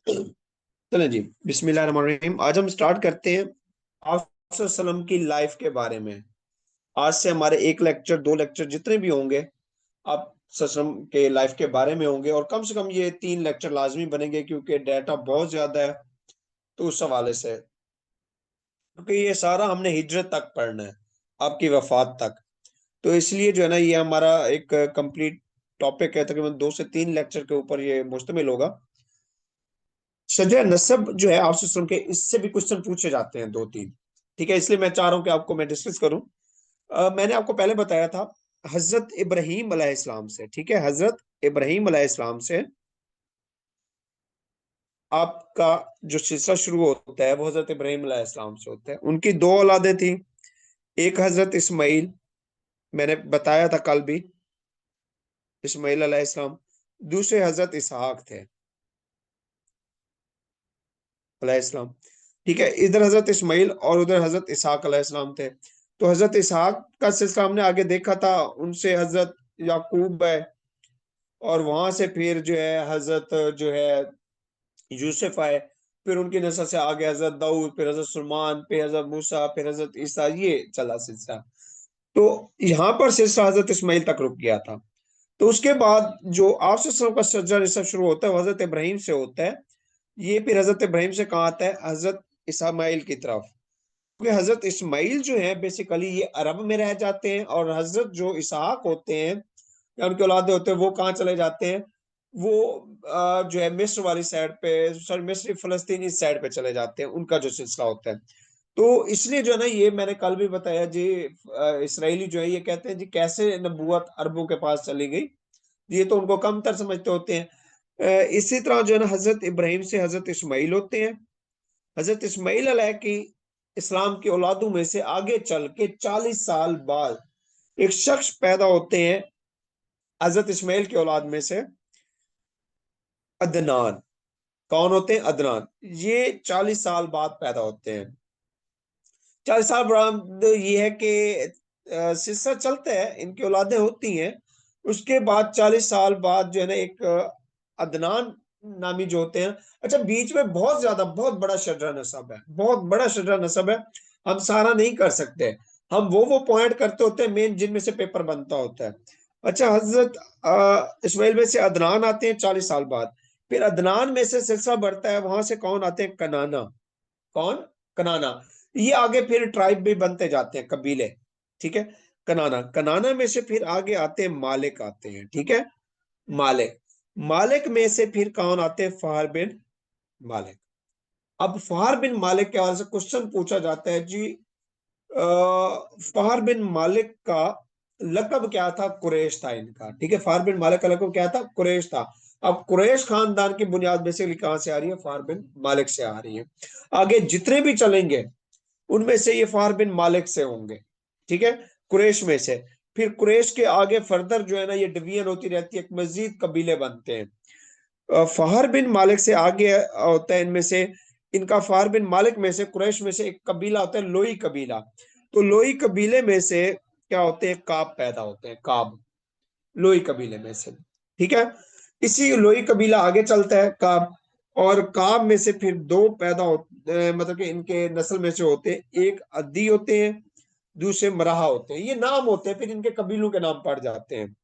चलें जी, बिस्मिल्लाहिर्रहमानिर्रहीम। आज हम स्टार्ट करते हैं आप सल्लम की लाइफ के बारे में। आज से हमारे एक लेक्चर, दो लेक्चर जितने भी होंगे आप सल्लम के लाइफ के बारे में होंगे, और कम से कम ये 3 लेक्चर लाजमी बनेंगे क्योंकि डाटा बहुत ज्यादा है। तो उस हवाले से, क्योंकि ये सारा हमने हिजरत तक पढ़ना है, आपकी वफात तक। तो इसलिए जो है ना, ये हमारा एक कंप्लीट टॉपिक है। तकरीबन 2 से 3 लेक्चर के ऊपर ये मुश्तमिल होगा। शजर नसब जो है आप सिस्टम के, इससे भी क्वेश्चन पूछे जाते हैं 2-3। ठीक है, इसलिए मैं चाह रहा हूं कि आपको मैं डिस्कस करूं। मैंने आपको पहले बताया था हजरत इब्राहीम अलैहिस्सलाम से। ठीक है, हजरत इब्राहीम अलैहिस्सलाम से आपका जो सिलसिला शुरू होता है वो हजरत इब्राहीम अलैहिस्सलाम से होता है। उनकी 2 औलादें थी। एक हजरत इस्माइल, मैंने बताया था कल भी, इस्माइल अलैहिस्सलाम। दूसरे हजरत इसहाक थे अलैहिस्सलाम। ठीक है, इधर हजरत इस्माइल और उधर हजरत इसहाक अलैहिस्सलाम थे। तो हजरत इसहाक का सिलसिला हमने आगे देखा था, उनसे हजरत याकूब है, और वहां से फिर जो है हजरत जो है यूसुफ आए। फिर उनकी नस्ल से आगे हजरत दाऊद, फिर हजरत सुलेमान, फिर हजरत मूसा, फिर हजरत ईसा, ये चला सिलसिला। तो यहाँ पर सिलसिला हजरत इस्माइल तक रुक गया था। तो उसके बाद जो आपसे का सज्जा नसब शुरू होता है वो हजरत इब्राहिम से होता है। ये फिर हजरत इब्राहिम से कहाँ आता है? हजरत इस्माइल की तरफ। क्योंकि हजरत इस्माइल जो है बेसिकली ये अरब में रह जाते हैं, और हजरत जो इसहाक होते हैं या उनके औलादे होते हैं वो कहाँ चले जाते हैं? वो जो है मिस्र वाली साइड पे, सॉरी मिस्र फलस्तीनी साइड पे चले जाते हैं, उनका जो सिलसिला होता है। तो इसलिए जो है ना, ये मैंने कल भी बताया जी, इसराइली जो है ये कहते हैं जी कैसे नबूवत अरबों के पास चली गई। ये तो उनको कमतर समझते होते हैं। इसी तरह जो है ना, हजरत इब्राहिम से हजरत इस्माइल होते हैं। हजरत इस्माइल अलैह की इस्लाम की औलादों में से आगे चल के 40 साल बाद एक शख्स पैदा होते हैं हजरत इस्माइल की औलाद में से, अदनान। कौन होते हैं? अदनान। ये 40 साल बाद पैदा होते हैं। 40 साल बाद ये है कि सिलसिला चलता है, इनकी औलादें होती हैं। उसके बाद 40 साल बाद जो है ना, एक अदनान नामी जो होते हैं। अच्छा, बीच में बहुत ज्यादा, बहुत बड़ा शजरा नसब है, बहुत बड़ा शजरा नसब है। हम सारा नहीं कर सकते। हम वो पॉइंट करते होते हैं मेन, जिनमें से पेपर बनता होता है। अच्छा, हजरत इस्माइल में से अदनान आते हैं 40 साल बाद। फिर अदनान में से सिलसिला बढ़ता है, वहां से कौन आते हैं? कनाना। कौन? कनाना। ये आगे फिर ट्राइब भी बनते जाते हैं, कबीले। ठीक है, कनाना। कनाना में से फिर आगे आते हैं मालिक आते हैं। ठीक है, मालिक। मालिक में से फिर कौन आते हैं? फहर बिन मालिक। अब फहर बिन मालिक के हवाले से क्वेश्चन पूछा जाता है जी, फहर बिन मालिक का लकब क्या था? कुरैश था इनका। ठीक है, फहर बिन मालिक का लकब क्या था? कुरैश था। अब कुरैश खानदान की बुनियाद बेसिकली कहां से आ रही है? फहर बिन मालिक से आ रही है। आगे जितने भी चलेंगे उनमें से ये फहर बिन मालिक से होंगे। ठीक है, कुरैश में से। फिर कुरैश के आगे फर्दर जो है ना, ये डिवीजन होती रहती है, एक मजीद कबीले बनते हैं। फहर बिन मालिक से आगे होता है इनमें से, इनका फहर बिन मालिक में से, कुरैश में से एक कबीला होता है लोई कबीला। तो लोई कबीले में से क्या होते हैं? काब पैदा होते हैं, काब। लोई कबीले में से। ठीक है, इसी लोई कबीला आगे चलता है, काब। और काब में से फिर दो पैदा होते मतलब कि इनके नस्ल में से होते हैं, एक अद्दी होते हैं, दूसरे मराहा होते हैं। ये नाम होते हैं, फिर इनके कबीलों के नाम पड़ जाते हैं।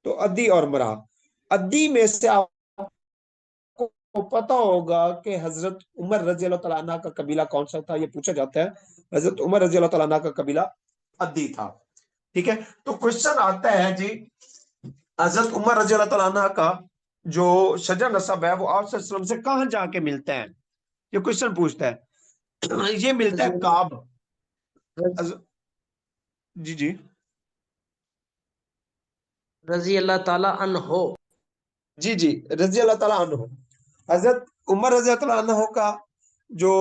तो अद्दी और मराहा। अद्दी में से को पता होगा कि हजरत उमर रजी अल्लाह तआला अन्हा का कबीला कौन सा था? ये पूछा जाता है। हजरत उमर रजी अल्लाह तआला अन्हा का कबीला अद्दी था। ठीक है, तो क्वेश्चन आता है जी, हजरत उमर रजी अल्लाह तआला अन्हा का जो शजर नसब है वो आप सल्लल्लाहु अलैहि वसल्लम से कहां जाके मिलता है? ये क्वेश्चन पूछता है। ये मिलता है रजी काब। जी जी। रजी अल्लाह ताला अन्हो। जी जी, रजी अल्लाह तआला अन्हु। हजरत उमर रजी अल्लाह तआला अन्हु का जो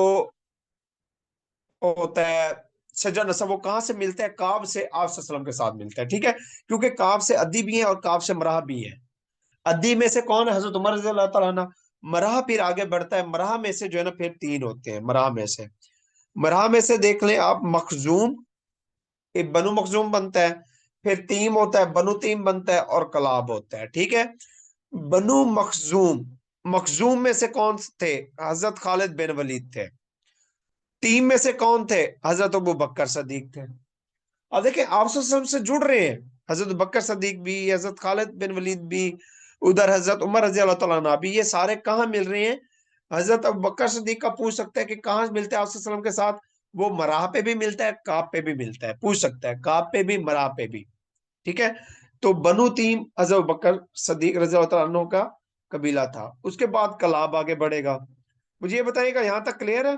होता है शजर नसब, वो कहाँ से मिलता है? काब से आप सल्लम के साथ मिलता है। ठीक है, क्योंकि काब से अद्दी भी है और काब से मराह भी है। अद्दी में से कौन है? हजरत उमर रज़ी अल्लाह तआला अन्हु। मराह फिर आगे बढ़ता है। मराह में से जो है ना, फिर 3 होते हैं मराह में से। मराह में से देख लें आप, मखजूम, एक बनु मखजूम बनता है। फिर तीम होता है, बनु तीम बनता है, और कलाब होता है। ठीक है, बनु मखजूम, मखजूम में से कौन थे? हजरत खालिद बिन वलीद थे। टीम में से कौन थे? हजरत अबू बकर सदीक थे। अब देखिए आप से जुड़ रहे हैं, हजरत बकर सदीक भी, हजरत खालिद बिन वलीद भी, उधर हजरत उमर रजी अल्लाह तआला अन्हु भी, ये सारे कहाँ मिल रहे हैं? हजरत अबू बकर सदीक का पूछ सकता है कि कहाँ मिलते हैं आप के साथ? वो मराह पे भी मिलता है, काब पे भी मिलता है, पूछ सकता है, काब पे भी मराह पे भी। ठीक है। तो बनु तीम हजरत बकर सदीक रजी अल्लाह तआला अन्हु का कबीला था। उसके बाद कलाब आगे बढ़ेगा। मुझे ये बताइएगा, यहां तक क्लियर है?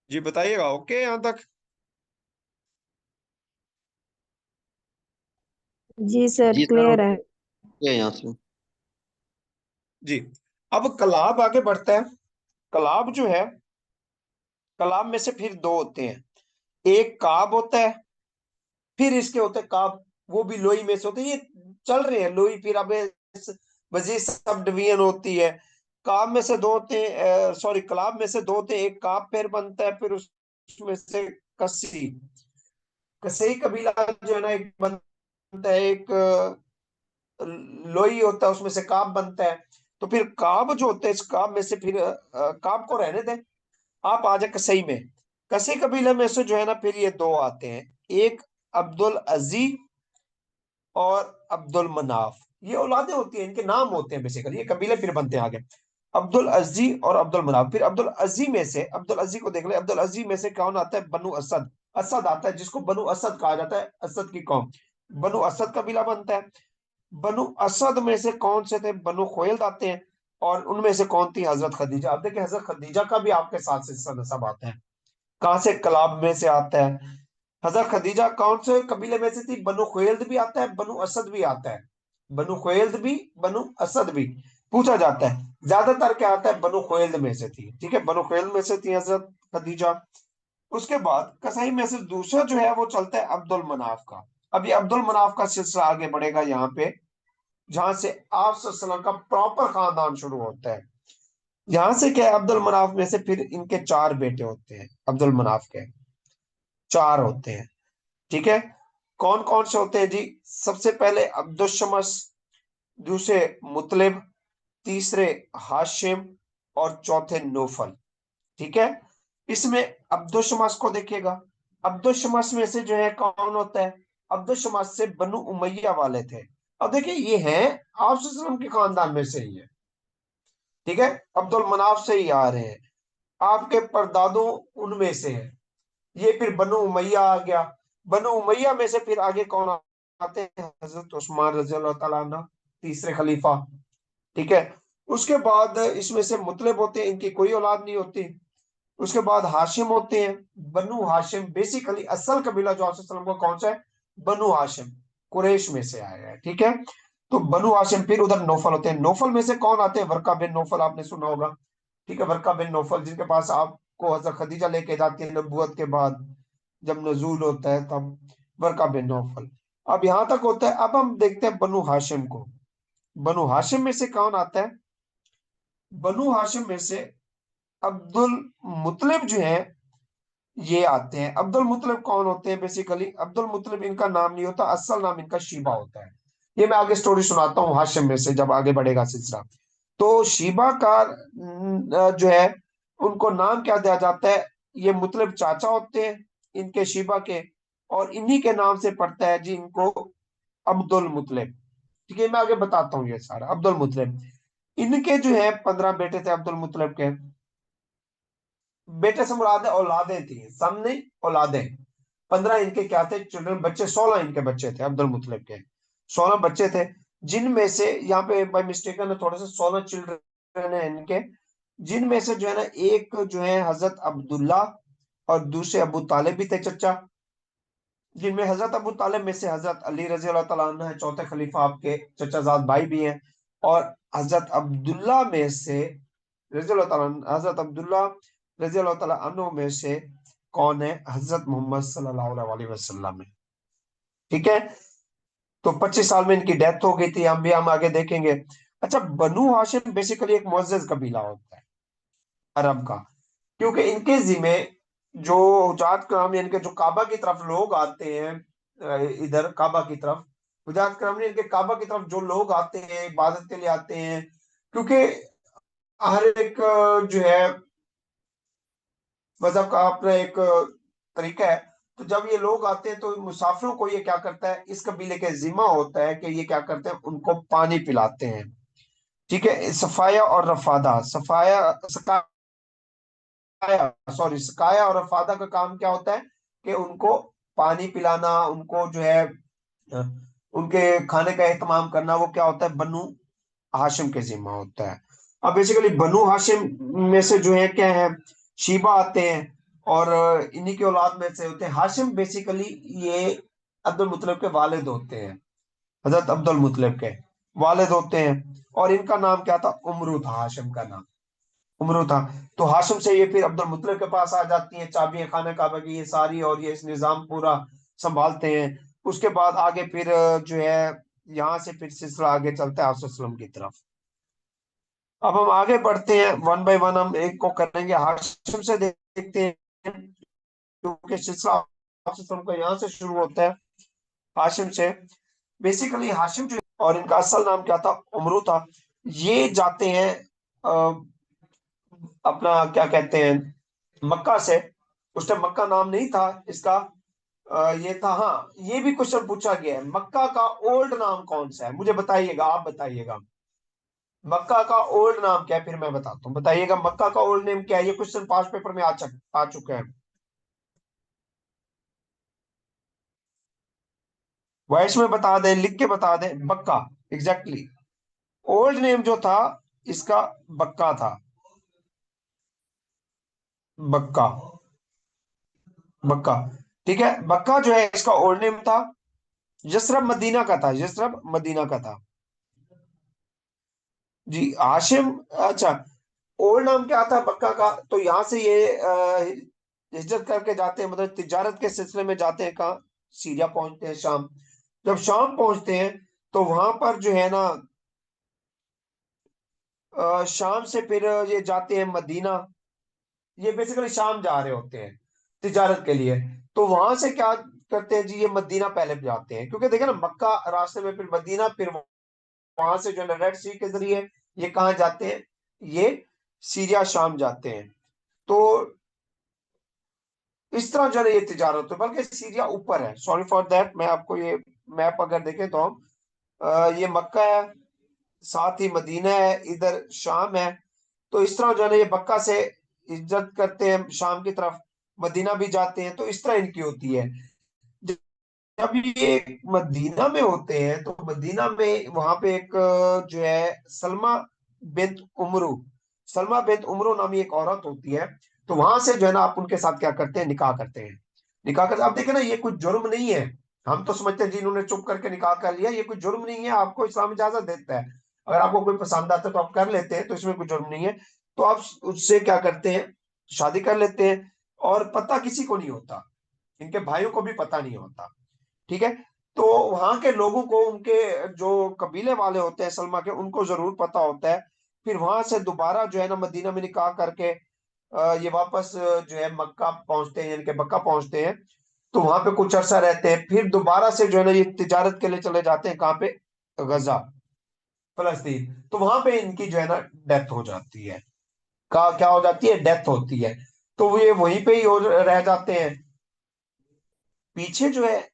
जी बताइएगा, ओके यहां तक? जी सर जी सर, क्लियर है। ओके है यहाँ से। जी। अब कलाब आगे बढ़ता है। कलाब जो है, कलाब में से फिर दो होते हैं। एक काब होता है, फिर इसके होते हैं काब, वो भी लोई में से होते हैं। ये चल रहे हैं लोई, फिर अब मजीद सब डिवीजन होती है। काब में से दो होते हैं, सॉरी कलाब में से दो होते हैं। एक काब फिर बनता है, फिर उसमें से कसी, कसी कबीला जो है ना एक बनता है। एक लोई होता है, उसमें से काब बनता है। तो फिर काब जो होते हैं, इस काब में से फिर काब को रहने दें, आप आ जाए कसई में। कसई कबीले में से जो है ना फिर ये दो आते हैं। एक अब्दुल अजी और अब्दुल मनाफ, ये औलादे होती हैं, इनके नाम होते हैं बेसिकली, ये कबीले फिर बनते हैं आगे। अब्दुल अजी और अब्दुल मनाफ। फिर अब्दुल अजी में से, अब्दुल अजी को देख ले, अब्दुल अजी में से कौन आता है? बनु असद। असद आता है, जिसको बनु असद कहा जाता है, असद की कौम। बनु असद कबीला बनता है। बनु असद में से कौन से थे? बनु खुवैलद आते हैं। और उनमें से कौन थी? हजरत खदीजा। अब देखिए हजरत खदीजा का भी आपके साथ से नसब आता है। कहां से? कलाब में से आता है। हजरत खदीजा कौन से कबीले में से थी? बनु खुवैलद भी आता है, बनु असद भी आता है। बनु खुवैलद भी, बनु असद भी पूछा जाता है। ज्यादातर क्या आता है? बनु खुवैलद में से थी। ठीक है, बनु खुवैलद में से थी हजरत खदीजा। उसके बाद कसाई में से दूसरा जो है वो चलता है अब्दुल मनाफ का। अब ये अब्दुल मनाफ का सिलसिला आगे बढ़ेगा यहाँ पे, जहां से आप सल्लल्लाहु अलैहि वसल्लम का प्रॉपर खानदान शुरू होता है। यहां से क्या है, अब्दुल मनाफ में से फिर इनके चार बेटे होते हैं। अब्दुल मनाफ के चार होते हैं। ठीक है। कौन कौन से होते हैं जी? सबसे पहले अब्दुल शमस, दूसरे मुतलिब, तीसरे हाशिम, और चौथे नौफल। ठीक है। इसमें अब्दुल शमस को देखिएगा। अब्दुल शमस में से जो है कौन होता है? अब्दुल शमस से बनु उमैया वाले थे। अब देखिए ये हैं आप सल्लल्लाहु अलैहि वसल्लम के खानदान में से ही है। ठीक है, अब्दुल मनाफ से ही आ रहे हैं। आपके परदादों उनमें से है। ये फिर बनु उमैया आ गया। बनु उमैया में से फिर आगे कौन आते हैं? हजरत उस्मान रजी अल्लाह तआला अन्हु, तीसरे खलीफा। ठीक है। उसके बाद इसमें से मुतलिब होते हैं, इनकी कोई औलाद नहीं होती। उसके बाद हाशिम होते हैं। बनु हाशिम बेसिकली असल कबीला जो आप सल्लल्लाहु अलैहि वसल्लम का कौन सा है? बनु हाशिम, कुरैश में से आया है। ठीक है। तो बनु हाशिम, फिर उधर नौफल होते हैं। नौफल में से कौन आते हैं? वर्का बिन नौफल, आपने सुना होगा। ठीक है, वर्का बिन नौफल, जिनके पास आपको हजरत खदीजा लेके जाती है नबूवत के बाद, जब नजूल होता है तब। वर्का बिन नौफल। अब यहां तक होता है। अब हम देखते हैं बनु हाशिम को। बनु हाशिम में से कौन आता है? बनु हाशिम में से अब्दुल मुतलिब जो है ये आते हैं। अब्दुल मुतलिब कौन होते हैं? बेसिकली अब्दुल मुतलिब इनका नाम नहीं होता, असल नाम इनका शीबा होता है। ये मैं आगे स्टोरी सुनाता हूँ हाशिम में से, जब आगे बढ़ेगा सिलसिला। तो शीबा का जो है, उनको नाम क्या दिया जाता है? ये मुतलिब चाचा होते हैं इनके, शीबा के। और इन्हीं के नाम से पड़ता है जी इनको अब्दुल मुतलिब। ठीक है, मैं आगे बताता हूँ ये सारा। अब्दुल मुतलिब, इनके जो है 15 बेटे थे अब्दुल मुतलिब के। बेटे से मुराद है औलादें थी, सामने औलादें। 15 इनके क्या थे? चिल्ड्रन, बच्चे। 16 इनके बच्चे थे अब्दुल मुतलिब के। 16 बच्चे थे, जिनमें से यहाँ पे बाय मिस्टेक है थोड़े से 16 चिल्ड्रन है इनके, जिनमें से जो है ना एक जो है हजरत अब्दुल्ला, और दूसरे अबू तालिब भी थे चचा। जिनमें हजरत अबू तालिब में से हजरत अली रजी अल्लाह तआला अन्हु है, चौथे खलीफा, आपके चचाजाद भाई भी हैं। और हजरत अब्दुल्ला में से रजी अल्लाह तआला, हजरत अब्दुल्ला रजी अल्लाह तआला अन्हु में से कौन है? हजरत मोहम्मद सल्लल्लाहु अलैहि वसल्लम है। ठीक है। तो 25 साल में इनकी डेथ हो गई थी, हम आगे देखेंगे। अच्छा, बनु हाशिम बेसिकली एक मुअज्जज कबीला होता है अरब का, क्योंकि इनके जिम्मे जो हुजात कराम यानी कि जो काबा की तरफ लोग आते हैं, इधर काबा की तरफ, हुजात कराम यानी कि काबा की तरफ जो लोग आते हैं इबादत के लिए आते हैं, क्योंकि हर एक जो है मजहब का अपना एक तरीका है। तो जब ये लोग आते हैं तो मुसाफिरों को ये क्या करता है, इस कबीले के जिम्मा होता है कि ये क्या करते हैं, उनको पानी पिलाते हैं। ठीक है, सफाया और रफादा, सॉरी सकाया और रफादा का काम क्या होता है कि उनको पानी पिलाना, उनको जो है अ, उनके खाने का एहतमाम करना, वो क्या होता है, बनु हाशिम के जिम्मा होता है। अब बेसिकली बनु हाशिम में से जो है क्या है, शीबा आते हैं, और इन्हीं की औलाद में से होते हैं हाशिम। बेसिकली ये अब्दुल मुत्तलिब के वालिद होते हैं, हजरत अब्दुल मुत्तलिब के वालिद होते हैं। और इनका नाम क्या था, उमरू था, हाशिम का नाम उमरू था। तो हाशिम से ये फिर अब्दुल मुत्तलिब के पास आ जाती हैं चाबी खाना काबा की ये सारी, और ये इस निजाम पूरा संभालते हैं। उसके बाद आगे फिर जो है यहाँ से फिर सिलसिला आगे चलता है आप की तरफ। अब हम आगे बढ़ते हैं, वन बाय वन हम एक को करेंगे, हाशिम से देखते हैं, क्योंकि सिलसिला का यहाँ से शुरू होता है, हाशिम से। बेसिकली हाशिम जो, और इनका असल नाम क्या था, उमरू था। ये जाते हैं अपना क्या कहते हैं, मक्का से। उस टाइम मक्का नाम नहीं था इसका, ये था, हाँ ये भी क्वेश्चन पूछा गया है, मक्का का ओल्ड नाम कौन सा है, मुझे बताइएगा, आप बताइएगा मक्का का ओल्ड नाम क्या है, फिर मैं बताता हूँ, बताइएगा मक्का का ओल्ड नेम क्या है। ये क्वेश्चन पांच पेपर में आ चुके हैं। वॉइस में बता दें, लिख के बता दें, बक्का, एग्जैक्टली ओल्ड नेम जो था इसका बक्का था, बक्का, बक्का। ठीक है, बक्का जो है इसका ओल्ड नेम था। यसरब मदीना का था, यसरब मदीना का था। जी हाशिम, अच्छा, ओल्ड नाम क्या था बक्का का, तो यहाँ से ये हिजरत करके जाते हैं, मतलब तिजारत के सिलसिले में जाते हैं कहाँ, सीरिया पहुंचते हैं, शाम। जब शाम पहुंचते हैं तो वहां पर जो है ना, शाम से फिर ये जाते हैं मदीना। ये बेसिकली शाम जा रहे होते हैं तिजारत के लिए। तो वहां से क्या करते हैं जी, ये मदीना पहले जाते हैं, क्योंकि देखे ना मक्का रास्ते में, फिर मदीना, फिर वहां से जो है रेड सी के जरिए ये कहाँ जाते हैं, ये सीरिया शाम जाते हैं। तो इस तरह जो है ये तिजारत है, बल्कि सीरिया ऊपर है, सॉरी फॉर दैट, मैं आपको ये मैप अगर देखें तो हम ये मक्का है, साथ ही मदीना है, इधर शाम है। तो इस तरह जो है ना ये मक्का से हिजरत करते हैं शाम की तरफ, मदीना भी जाते हैं, तो इस तरह इनकी होती है। जब ये मदीना में होते हैं तो मदीना में वहां पे एक जो है सलमा बिन्त उमरू, सलमा बिन्त उमरू नामी एक औरत होती है। तो वहां से जो है ना आप उनके साथ क्या करते हैं, निकाह करते हैं। निकाह कर, आप देखें ना ये कोई जुर्म नहीं है। हम तो समझते हैं जी इन्होंने चुप करके निकाह कर लिया, ये कोई जुर्म नहीं है, आपको इस्लाम इजाजत देता है। अगर आपको कोई पसंद आता है तो आप कर लेते हैं, तो इसमें कोई जुर्म नहीं है। तो आप उससे क्या करते हैं, शादी कर लेते हैं, और पता किसी को नहीं होता, इनके भाइयों को भी पता नहीं होता। ठीक है, तो वहां के लोगों को, उनके जो कबीले वाले होते हैं सलमा के, उनको जरूर पता होता है। फिर वहां से दोबारा जो है ना मदीना में निकाह करके ये वापस जो है मक्का पहुंचते हैं, यानी कि मक्का पहुंचते हैं। तो वहां पे कुछ अरसा रहते हैं, फिर दोबारा से जो है ना ये तिजारत के लिए चले जाते हैं, कहाँ पे, गजा, फलस्तीन। तो वहां पे इनकी जो है ना डेथ हो जाती है, का क्या हो जाती है, डेथ होती है। तो ये वहीं पे ही रह जाते हैं। पीछे जो है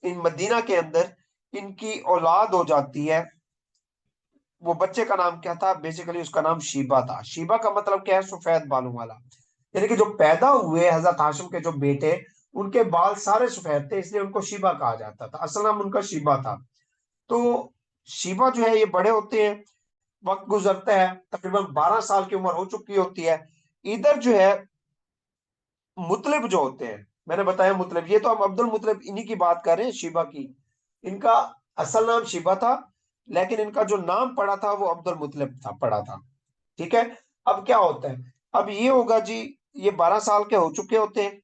इन मदीना के अंदर इनकी औलाद हो जाती है। वो बच्चे का नाम क्या था, बेसिकली उसका नाम शीबा था। शीबा का मतलब क्या है, सफेद बालों वाला। यानी कि जो पैदा हुए हजरत हाशिम के जो बेटे, उनके बाल सारे सफेद थे, इसलिए उनको शीबा कहा जाता था, असल नाम उनका शीबा था। तो शीबा जो है ये बड़े होते हैं, वक्त गुजरता है, तकरीबन 12 साल की उम्र हो चुकी होती है। इधर जो है मुतलिब जो होते हैं, मैंने बताया मुतलिब, ये तो हम अब्दुल मुतलिब इन्हीं की बात कर रहे हैं, शिबा की। इनका असल नाम शिबा था, लेकिन इनका जो नाम पड़ा था वो अब्दुल मुतलिब था, पड़ा था। ठीक है, अब क्या होता है, अब ये होगा जी, ये 12 साल के हो चुके होते हैं।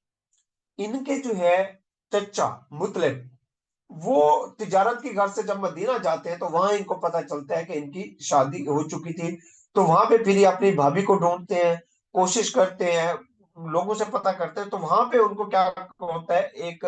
इनके जो है चचा मुतलिब, वो तिजारत के घर से जब मदीना जाते हैं तो वहां इनको पता चलता है कि इनकी शादी हो चुकी थी। तो वहां पे फिर ये अपनी भाभी को ढूंढते हैं, कोशिश करते हैं, लोगों से पता करते हैं तो वहां पे उनको क्या होता है, एक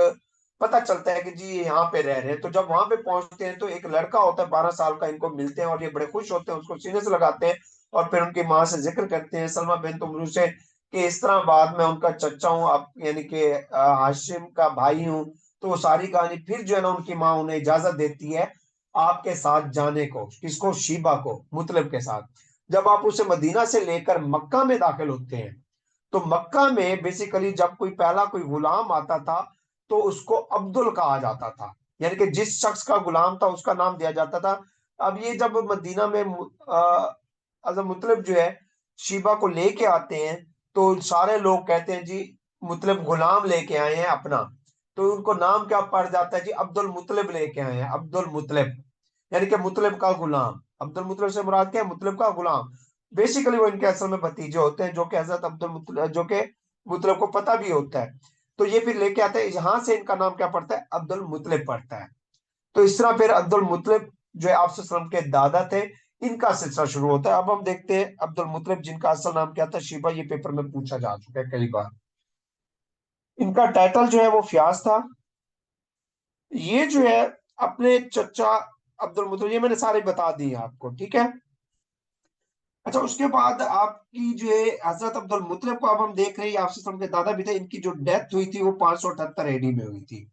पता चलता है कि जी ये यहाँ पे रह रहे हैं। तो जब वहां पे पहुंचते हैं तो एक लड़का होता है 12 साल का, इनको मिलते हैं और ये बड़े खुश होते हैं, उसको सीने से लगाते हैं और फिर उनकी माँ से जिक्र करते हैं, सलमा बिन तुमरू से, कि इस तरह बाद में उनका चचा हूँ, आप यानी कि हाशिम का भाई हूँ। तो वो सारी कहानी फिर जो है ना, उनकी माँ उन्हें इजाजत देती है आपके साथ जाने को, किसको, शीबा को, मुतलिब के साथ। जब आप उसे मदीना से लेकर मक्का में दाखिल होते हैं, तो मक्का में बेसिकली जब कोई पहला कोई गुलाम आता था तो उसको अब्दुल कहा जाता था, यानी कि जिस शख्स का गुलाम था उसका नाम दिया जाता था। अब ये जब मदीना में अजम मुतलिब जो है शीबा को लेके आते हैं, तो सारे लोग कहते हैं जी मुतलिब गुलाम लेके आए हैं अपना। तो उनको नाम क्या पड़ जाता है जी, अब्दुल मुतलिब लेके आए हैं, अब्दुल मुतलिब, यानी कि मुतलिब का गुलाम। अब्दुल मुतलिब से मुराद क्या है, मुतलिब का गुलाम। बेसिकली वो इनके असल में भतीजे होते हैं, जो कि हजरत अब्दुल मुतलिब, जो कि मुतलिब को पता भी होता है। तो ये फिर लेके आते हैं, यहाँ से इनका नाम क्या पड़ता है, अब्दुल मुतलिब पड़ता है। तो इस तरह फिर अब्दुल मुतलिब जो है आप सल्लम के दादा थे, इनका सिलसिला शुरू होता है। अब हम देखते हैं अब्दुल मुतलिब जिनका असल नाम क्या था, शिबा, ये पेपर में पूछा जा चुका है कई बार। इनका टाइटल जो है वो फ्याज था। ये जो है अपने चचा अब्दुल मुतलिब, ये मैंने सारे बता दिए आपको, ठीक है। अच्छा, उसके बाद आपकी जो है हजरत अब्दुल मुतलिब को अब हम देख रहे हैं, आपसे सल्लम के दादा भी थे, इनकी जो डेथ हुई थी वो 578 एडी में हुई थी,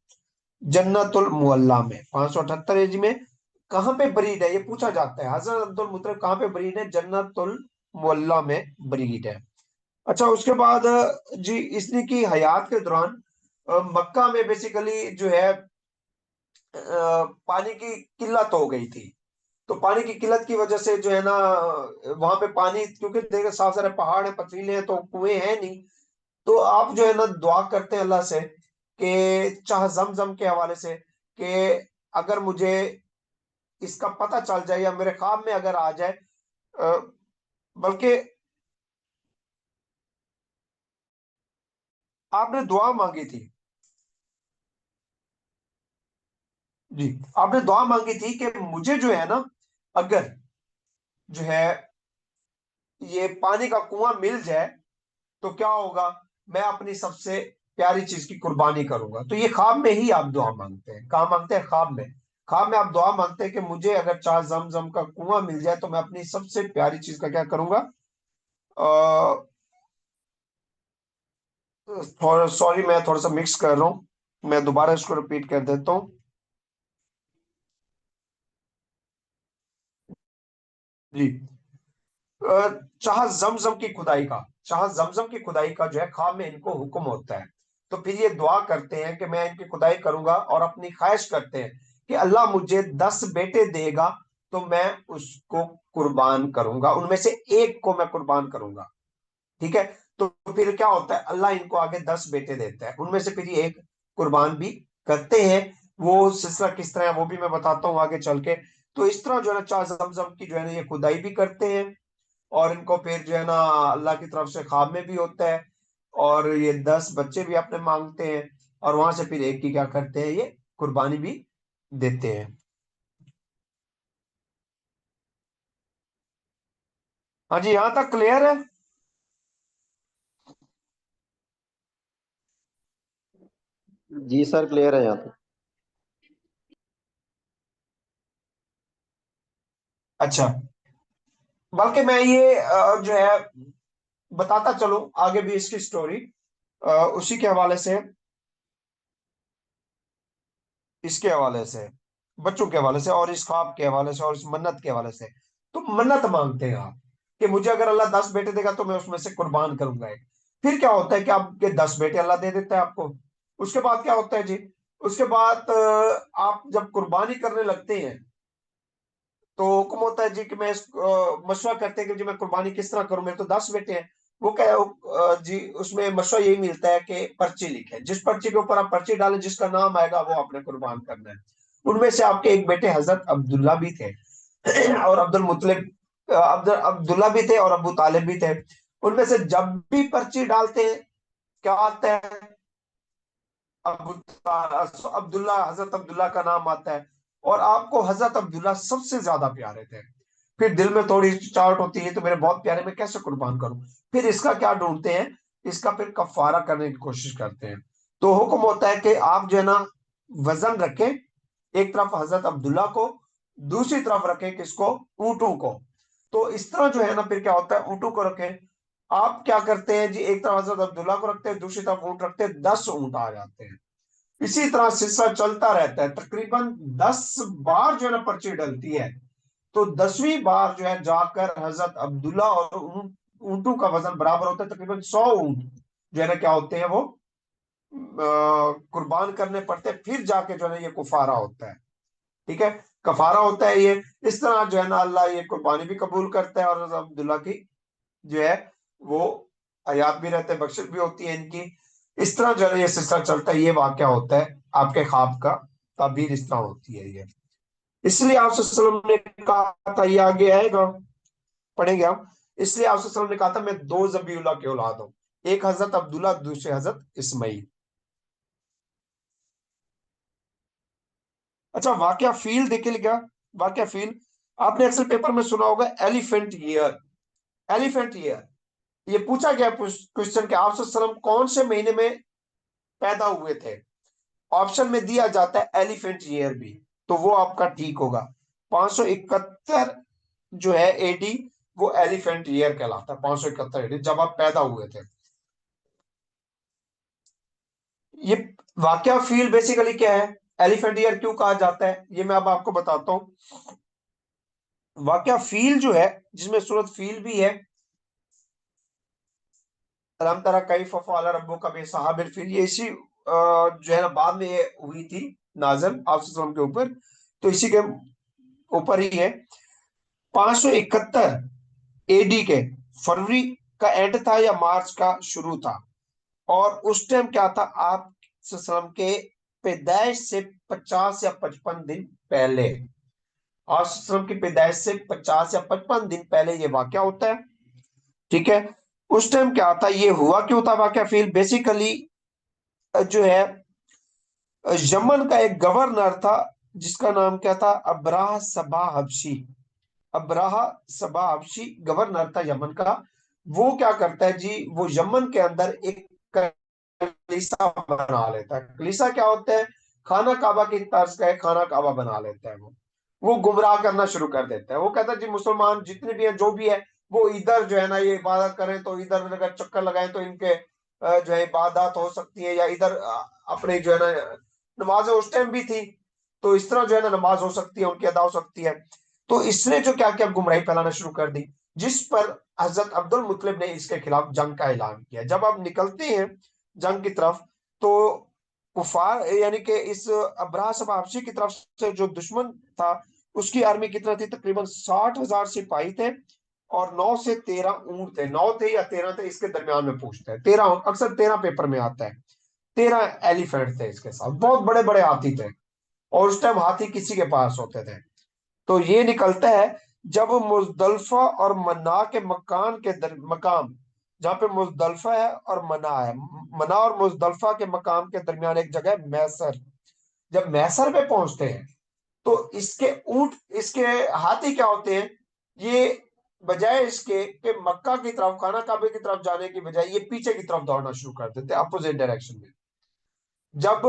जन्नतुल मुअल्ला में, 578 एडी में। कहाँ पे बरीड है ये पूछा जाता है, हजरत अब्दुल मुतलिब कहाँ पे बरीड है, जन्नतुल मुअल्ला में बरीड है। अच्छा, उसके बाद जी इसने की हयात के दौरान मक्का में बेसिकली जो है पानी की किल्लत हो गई थी। तो पानी की किल्लत की वजह से जो है ना, वहां पे पानी, क्योंकि देखो साफ सारे पहाड़ है, पथरीले हैं, तो कुएं हैं नहीं। तो आप जो है ना दुआ करते हैं अल्लाह से कि चाह जमजम के हवाले से, कि अगर मुझे इसका पता चल जाए या मेरे ख्वाब में अगर आ जाए, अ, बल्कि आपने दुआ मांगी थी, जी आपने दुआ मांगी थी कि मुझे जो है ना, अगर जो है ये पानी का कुआं मिल जाए तो क्या होगा, मैं अपनी सबसे प्यारी चीज की कुर्बानी करूंगा। तो ये ख्वाब में ही आप दुआ मांगते हैं, कहाँ मांगते हैं, ख्वाब में। ख्वाब में आप दुआ मांगते हैं कि मुझे अगर चार जमजम का कुआं मिल जाए तो मैं अपनी सबसे प्यारी चीज का क्या करूंगा। थोड़ा सॉरी, मैं थोड़ा सा मिक्स कर रहा हूँ, मैं दोबारा इसको रिपीट कर देता हूँ। जी, चाह जमजम की खुदाई का, चाह जमजम की खुदाई का जो है ख्वाब में इनको हुक्म होता है। तो फिर ये दुआ करते हैं कि मैं इनकी खुदाई करूंगा, और अपनी ख्वाहिश करते हैं कि अल्लाह मुझे 10 बेटे देगा तो मैं उसको कुर्बान करूंगा, उनमें से एक को मैं कुर्बान करूंगा, ठीक है। तो फिर क्या होता है, अल्लाह इनको आगे 10 बेटे देता है, उनमें से फिर ये एक कुर्बान भी करते हैं। वो सिलसिला किस तरह है वो भी मैं बताता हूँ आगे चल के। तो इस तरह जो है ना चाह जमजम की जो है ना ये खुदाई भी करते हैं, और इनको फिर जो है ना अल्लाह की तरफ से ख्वाब में भी होता है, और ये 10 बच्चे भी अपने मांगते हैं, और वहां से फिर एक की क्या करते हैं, ये कुर्बानी भी देते हैं। हाँ जी, यहाँ तक क्लियर है। जी सर, क्लियर है यहाँ तक। अच्छा, बल्कि मैं ये जो है बताता चलूं आगे भी इसकी स्टोरी, उसी के हवाले से, इसके हवाले से, बच्चों के हवाले से, और इस ख्वाब के हवाले से, और इस मन्नत के हवाले से। तो मन्नत मांगते हैं आप कि मुझे अगर अल्लाह 10 बेटे देगा तो मैं उसमें से कुर्बान करूंगा एक। फिर क्या होता है कि आपके 10 बेटे अल्लाह दे देता है आपको। उसके बाद क्या होता है जी, उसके बाद आप जब कुर्बानी करने लगते हैं तो हुक्म होता है जी कि मैं मशवरा करते हैं कि जी मैं कुर्बानी किस तरह करूं, मेरे तो 10 बेटे हैं। वो क्या है, जी उसमें मशवरा यही मिलता है कि पर्ची लिखे, जिस पर्ची के ऊपर आप पर्ची डालें जिसका नाम आएगा वो आपने कुर्बान करना है। उनमें से आपके एक बेटे हजरत अब्दुल्ला भी थे और अब्दुल मुतलिब, अब्दुल्ला भी थे और अबू तालिब भी थे। उनमें से जब भी पर्ची डालते हैं क्या आता है, अबू अब्दुल्ला, हजरत अब्दुल्ला का नाम आता है, और आपको हजरत अब्दुल्ला सबसे ज्यादा प्यारे थे। फिर दिल में थोड़ी चाहत होती है तो मेरे बहुत प्यारे, मैं कैसे कुर्बान करूं। फिर इसका क्या ढूंढते हैं, इसका फिर कफारा करने की कोशिश करते हैं। तो हुक्म होता है कि आप जो है ना वजन रखें, एक तरफ हजरत अब्दुल्ला को, दूसरी तरफ रखें किसको, ऊँटों को। तो इस तरह जो है ना फिर क्या होता है, ऊँटों को रखें। आप क्या करते हैं जी, एक तरफ हजरत अब्दुल्ला को रखते हैं, दूसरी तरफ ऊँट रखते हैं, 10 ऊँट आ जाते हैं। इसी तरह सिलसिला चलता रहता है, तकरीबन 10 बार जो है ना पर्ची डलती है। तो 10वीं बार जो है जाकर हजरत अब्दुल्ला और ऊँटों का वजन बराबर होता है, तकरीबन 100 ऊँट जो है ना क्या होते हैं, वो कुर्बान करने पड़ते हैं, फिर जाके जो है ना ये कुफारा होता है। ठीक है, कफारा होता है ये। इस तरह जो है ना अल्लाह ये कुर्बानी भी कबूल करता है, और हजरत अब्दुल्ला की जो है वो हयात भी रहते हैं, बख्शिश भी होती है इनकी। इस तरह जो है ये सिलसिला चलता है, ये वाकया होता है आपके ख्वाब का ताबीर इस तरह होती है ये। इसलिए आप सल्लल्लाहु अलैहि वसल्लम ने कहा था, ये आगे आएगा, पढ़ेंगे हम। इसलिए आप सल्लल्लाहु अलैहि वसल्लम ने कहा था, मैं 2 ज़बीउल्लाह के औलाद हूं, एक हजरत अब्दुल्ला, दूसरे हजरत इस्माइल। अच्छा, वाकया फील देखे लिखा, वाकया फील आपने अक्सर पेपर में सुना होगा, एलिफेंट ईयर। एलिफेंट ईयर, ये पूछा गया क्वेश्चन कि आप सल्लल्लाहु अलैहि वसल्लम कौन से महीने में पैदा हुए थे। ऑप्शन में दिया जाता है एलिफेंट ईयर भी, तो वो आपका ठीक होगा। 571 जो है एडी, वो एलिफेंट ईयर कहलाता है, 571 एडी जब आप पैदा हुए थे। ये वाकया फील बेसिकली क्या है, एलिफेंट ईयर क्यों कहा जाता है, ये मैं अब आपको बताता हूँ। वाकया फील जो है, जिसमें सूरत फील भी है, अलम तरा कैफ फअल रब्बुका बिअसहाबिल फील, ये इसी जो है ना बाद में ये हुई थी नाज़िल आप सल्लल्लाहु अलैहि वसल्लम के ऊपर, तो इसी के ऊपर ही है। 571 एडी के फरवरी का एंड था या मार्च का शुरू था, और उस टाइम क्या था, आप सल्लल्लाहु अलैहि वसल्लम के पैदाइश से 50 या 55 दिन पहले, आप सल्लल्लाहु अलैहि वसल्लम की पैदाइश से 50 या 55 दिन पहले ये वाकया होता है। ठीक है, उस टाइम क्या था, ये हुआ क्यों था वाकया फील, बेसिकली जो है यमन का एक गवर्नर था, जिसका नाम क्या था, अब्राह सबा हबशी। अब्राह सबा हबशी गवर्नर था यमन का। वो क्या करता है जी, वो यमन के अंदर एक कलीसा बना लेता है। कलीसा क्या होता है, खाना काबा की तर्ज का है, खाना काबा बना लेता है वो गुमराह करना शुरू कर देता है। वो कहता है जी मुसलमान जितने भी हैं, जो भी है, वो इधर जो है ना ये इबादत करें, तो इधर अगर चक्कर लगाएं तो इनके जो है इबादत हो सकती है, या इधर अपने जो है ना नमाज उस टाइम भी थी, तो इस तरह जो है ना नमाज हो सकती है, उनकी अदा हो सकती है। तो इसने जो क्या किया, गुमराही फैलाना शुरू कर दी, जिस पर हजरत अब्दुल मुत्तलिब ने इसके खिलाफ जंग का ऐलान किया। जब आप निकलते हैं जंग की तरफ, तो कुफार यानी कि इस अब्राह सबा हबशी की तरफ से जो दुश्मन था, उसकी आर्मी कितना थी, तकरीबन 60,000 सिपाही थे, और 9 से 13 ऊंट थे, 9 थे या 13 थे, इसके दरमियान में पूछते हैं, 13, अक्सर 13 पेपर में आता है। 13 एलिफेंट थे इसके साथ, बहुत बड़े बड़े हाथी थे, और उस टाइम हाथी किसी के पास होते थे। तो ये निकलता है जब मुजदलफा और मना के मकाम, जहाँ पे मुजदलफा है और मना है, मना और मुजदलफा के मकाम के दरमियान एक जगह है मैसर। जब मैसर पे पहुंचते हैं, तो इसके ऊंट, इसके हाथी क्या होते हैं, ये बजाय इसके कि मक्का की तरफ, खाना काबे की तरफ जाने की बजाय, ये पीछे की तरफ दौड़ना शुरू कर देते हैं, अपोजिट डायरेक्शन में। जब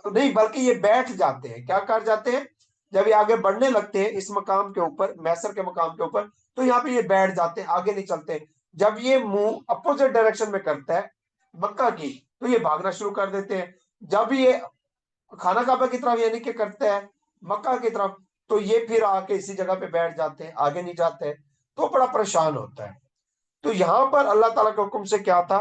नहीं, बल्कि ये बैठ जाते हैं, क्या कर जाते हैं, जब ये आगे बढ़ने लगते हैं इस मकाम के ऊपर, मैसर के मकाम के ऊपर, तो यहाँ पे ये बैठ जाते हैं, आगे नहीं चलते। जब ये मुंह अपोजिट डायरेक्शन में करता है मक्का की, तो ये भागना शुरू कर देते हैं। जब ये खाना काबा की तरफ यानी कि करता है मक्का की तरफ, तो ये फिर आके इसी जगह पे बैठ जाते हैं, आगे नहीं जाते, तो बड़ा परेशान होता है। तो यहाँ पर अल्लाह ताला के हुक्म से क्या था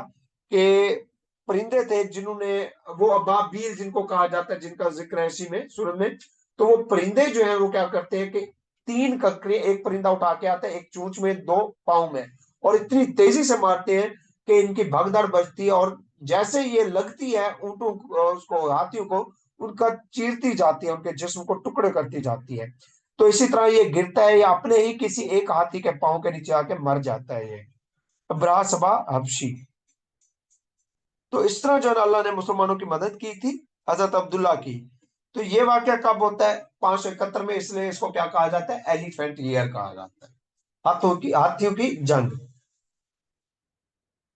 कि परिंदे थे जिन्होंने, वो अबाबील जिनको कहा जाता है, जिनका जिक्र है इसी में सूरत में। तो वो परिंदे जो है वो क्या करते हैं कि 3 ककड़े एक परिंदा उठा के आता है, एक चूंच में, 2 पाँव में, और इतनी तेजी से मारते हैं कि इनकी भगदड़ बजती है, और जैसे ये लगती है ऊँटों उसको, हाथियों को, उनका चीरती जाती है, उनके जिस्म को टुकड़े करती जाती है। तो इसी तरह ये गिरता है, या अपने ही किसी एक हाथी के पाँव के नीचे आके मर जाता है ये अब्राह सबा हबशी। तो इस तरह जो है ना अल्लाह ने मुसलमानों की मदद की थी, हजरत अब्दुल्ला की। तो ये वाकया कब होता है, 571 में, इसलिए इसको क्या कहा जाता है, एलिफेंट ईयर कहा जाता है, हाथियों की जंग।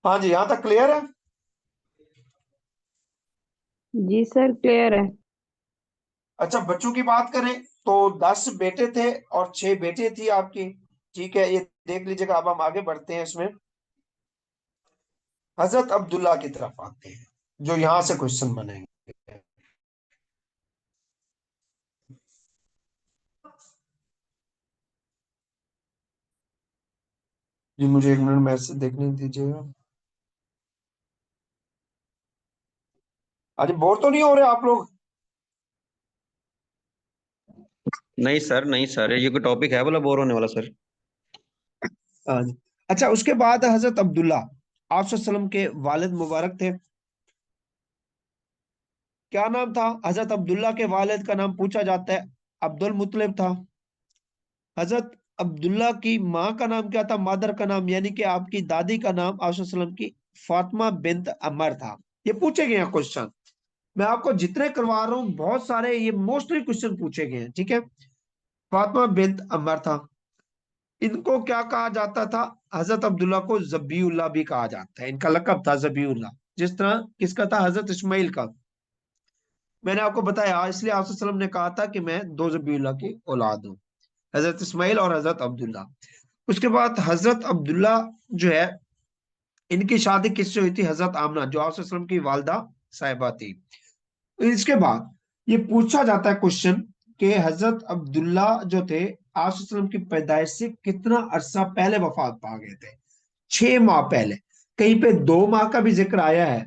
हाँ जी, यहाँ तक क्लियर है। जी सर क्लियर है। अच्छा, बच्चों की बात करें तो 10 बेटे थे और 6 बेटे थी आपकी। ठीक है, ये देख लीजिएगा। अब हम आगे बढ़ते हैं इसमें, हजरत अब्दुल्ला की तरफ आते हैं, जो यहां से क्वेश्चन बनेंगे। जी मुझे 1 मिनट मैसेज देखने दीजिएगा। अरे बोर तो नहीं हो रहे आप लोग? नहीं सर, नहीं सर, ये कोई टॉपिक है बोला बोर होने वाला सर? हाँ जी। अच्छा, उसके बाद हजरत अब्दुल्ला आप सल्लम के वालिद मुबारक थे। क्या नाम था? हजरत अब्दुल्ला के वालिद का नाम पूछा जाता है, अब्दुल मुतलिब था। हजरत अब्दुल्ला की माँ का नाम क्या था? मदर का नाम, यानी कि आपकी दादी का नाम आप सल्लम की फातिमा बिन्त अमर था। ये पूछे गए हैं क्वेश्चन। मैं आपको जितने करवा रहा हूँ बहुत सारे ये मोस्टली क्वेश्चन पूछे गए हैं। ठीक है, फातिमा बिन्त अमर था। इनको क्या कहा जाता था? हजरत अब्दुल्ला को जबीउल्लाह भी कहा जाता है। इनका लकब था जबीउल्लाह, जिस तरह किसका था? हजरत इस्माइल का। मैंने आपको बताया, इसलिए आप सल्लम ने कहा था कि मैं 2 जबीउल्लाह की औलाद हूँ, हजरत इस्माइल और हजरत अब्दुल्ला। उसके बाद हजरत अब्दुल्ला जो है, इनकी शादी किससे हुई थी? हजरत आमना, जो आप सल्लम की वालदा साहिबा थी। इसके बाद ये पूछा जाता है क्वेश्चन कि हजरत अब्दुल्ला जो थे, आप सल्लम की पैदाइश से कितना अरसा पहले वफात पा गए थे? 6 माह पहले। कहीं पे 2 माह का भी जिक्र आया है,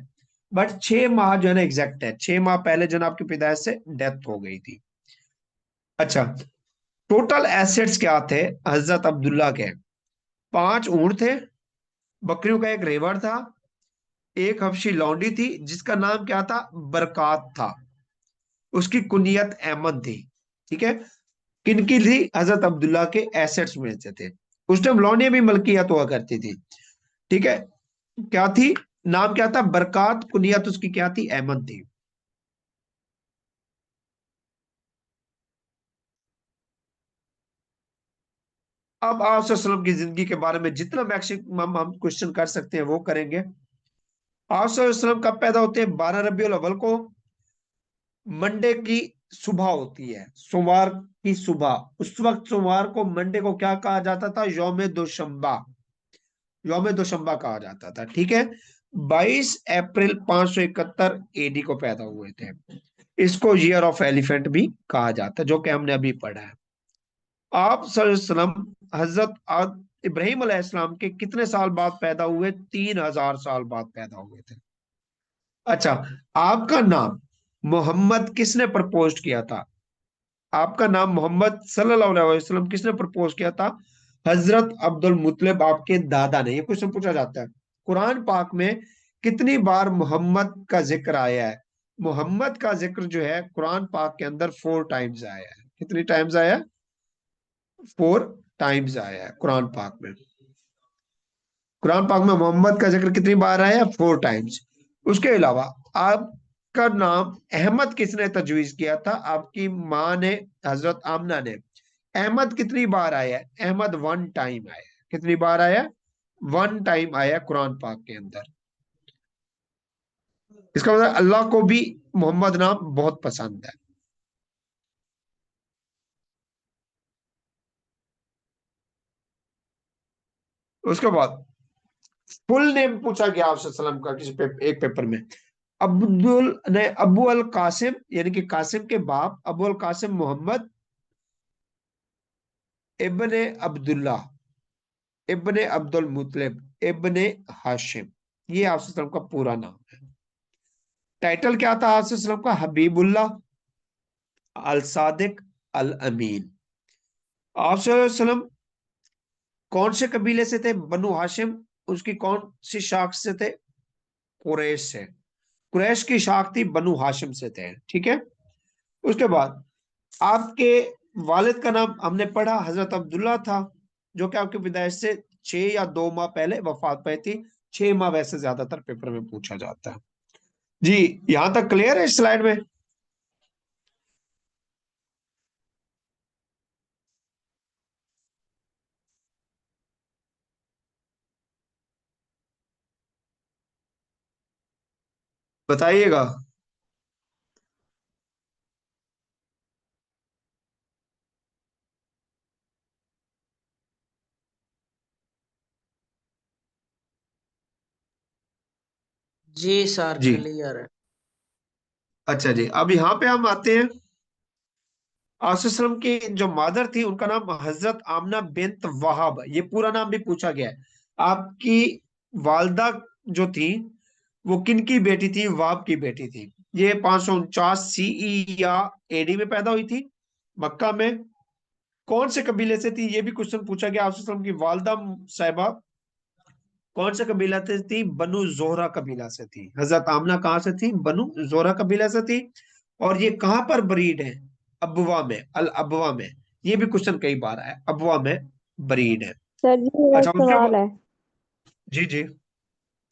बट 6 माह जो है ना एग्जैक्ट है। 6 माह पहले जो है ना आपकी पैदाइश से डेथ हो गई थी। अच्छा, टोटल एसेट्स क्या थे हजरत अब्दुल्ला के? 5 ऊंट थे, बकरियों का एक रेवड़ था, एक हबशी लौंडी थी जिसका नाम क्या था? बरकात था। उसकी कुनियत अहमद थी। ठीक है, किनकी थी? हजरत अब्दुल्ला के एसेट्स में से थे। उस टाइम लौंडियां भी मलकियत हुआ करती थी। ठीक है, क्या थी? नाम क्या था? बरकात। कुनियत उसकी क्या थी? अहमद थी। अब आप सल्लम की जिंदगी के बारे में जितना मैक्सिमम हम क्वेश्चन कर सकते हैं वो करेंगे। आप सल्लम कब पैदा होते हैं? 12 रबीउल अव्वल को। मंडे की सुबह होती है, सोमवार की सुबह। उस वक्त सोमवार को, मंडे को क्या कहा जाता था? यौम दोशंबा। यौम दोशंबा कहा जाता था। ठीक है, 22 अप्रैल 571 एडी को पैदा हुए थे। इसको ईयर ऑफ एलिफेंट भी कहा जाता है, जो कि हमने अभी पढ़ा है। आप सल्लम हजरत इब्राहिम अलैहिस्सलाम के कितने साल बाद पैदा हुए? 3000 साल बाद पैदा हुए थे। अच्छा, आपका नाम मोहम्मद किसने प्रपोज किया था? आपका नाम मोहम्मद सल्लल्लाहु अलैहि वसल्लम किसने प्रपोज किया था? हजरत अब्दुल मुतलिब, आपके दादा ने। ये क्वेश्चन पूछा जाता है कुरान पाक में कितनी बार मोहम्मद का जिक्र आया है? मोहम्मद का जिक्र जो है कुरान पाक के अंदर 4 टाइम्स आया है। कितनी टाइम्स आया है? 4 टाइम्स आया है कुरान पाक में। कुरान पाक में मोहम्मद का जिक्र कितनी बार आया है? 4 टाइम्स। उसके अलावा आपका नाम अहमद किसने तजवीज किया था? आपकी माँ ने, हजरत आमना ने। अहमद कितनी बार आया है? अहमद 1 टाइम आया है। कितनी बार आया? 1 टाइम आया कुरान पाक के अंदर। इसका मतलब अल्लाह को भी मोहम्मद नाम बहुत पसंद है। उसके बाद फुल नेम पूछा गया आपसे सलाम का किसी एक पेपर में। अब्दुल ने अबू अल कासिम, यानी कि कासिम के बाप अबू अल कासिम मोहम्मद इब्ने अब्दुल्ला इब्ने अब्दुल मुतलिब इब्ने हाशिम, ये आप सल्लम का पूरा नाम है। टाइटल क्या था आप सल्लम का? हबीबुल्लाह अल सादिक अल अमीन। आप सल्लम कौन से कबीले से थे? बनु हाशिम। उसकी कौन सी शाख से थे? कुरैश से। कुरैश की शाख थी, बनु हाशिम से थे। ठीक है, उसके बाद आपके वालिद का नाम हमने पढ़ा, हजरत अब्दुल्ला था, जो कि आपकी पैदाइश से 6 या 2 माह पहले वफात पाई थी। 6 माह वैसे ज्यादातर पेपर में पूछा जाता है। जी, यहां तक क्लियर है इस स्लाइड में? बताइएगा। जी सर जी क्लियर है। अच्छा जी, अब यहाँ पे हम आते हैं। आसम की जो मदर थी उनका नाम हजरत आमना बिन्त वहाब, ये पूरा नाम भी पूछा गया है। आपकी वालदा जो थी वो किन की बेटी थी? वहाब की बेटी थी। ये 549 सीई या एडी में पैदा हुई थी मक्का में। कौन से कबीले से थी? ये भी क्वेश्चन पूछा गया। आसम की वालदा साहिबा कौन से कबीला से थी? बनु जोहरा कबीला से थी। हजरत आमना कहाँ से थी? बनु जोहरा कबीला से थी। और ये कहाँ पर ब्रीड है? अबवा में, अल अबवा में। ये भी क्वेश्चन कई बार आया, अबवा में ब्रीड है। सर जी मेरा एक अच्छा उसके सवाल है। जी जी।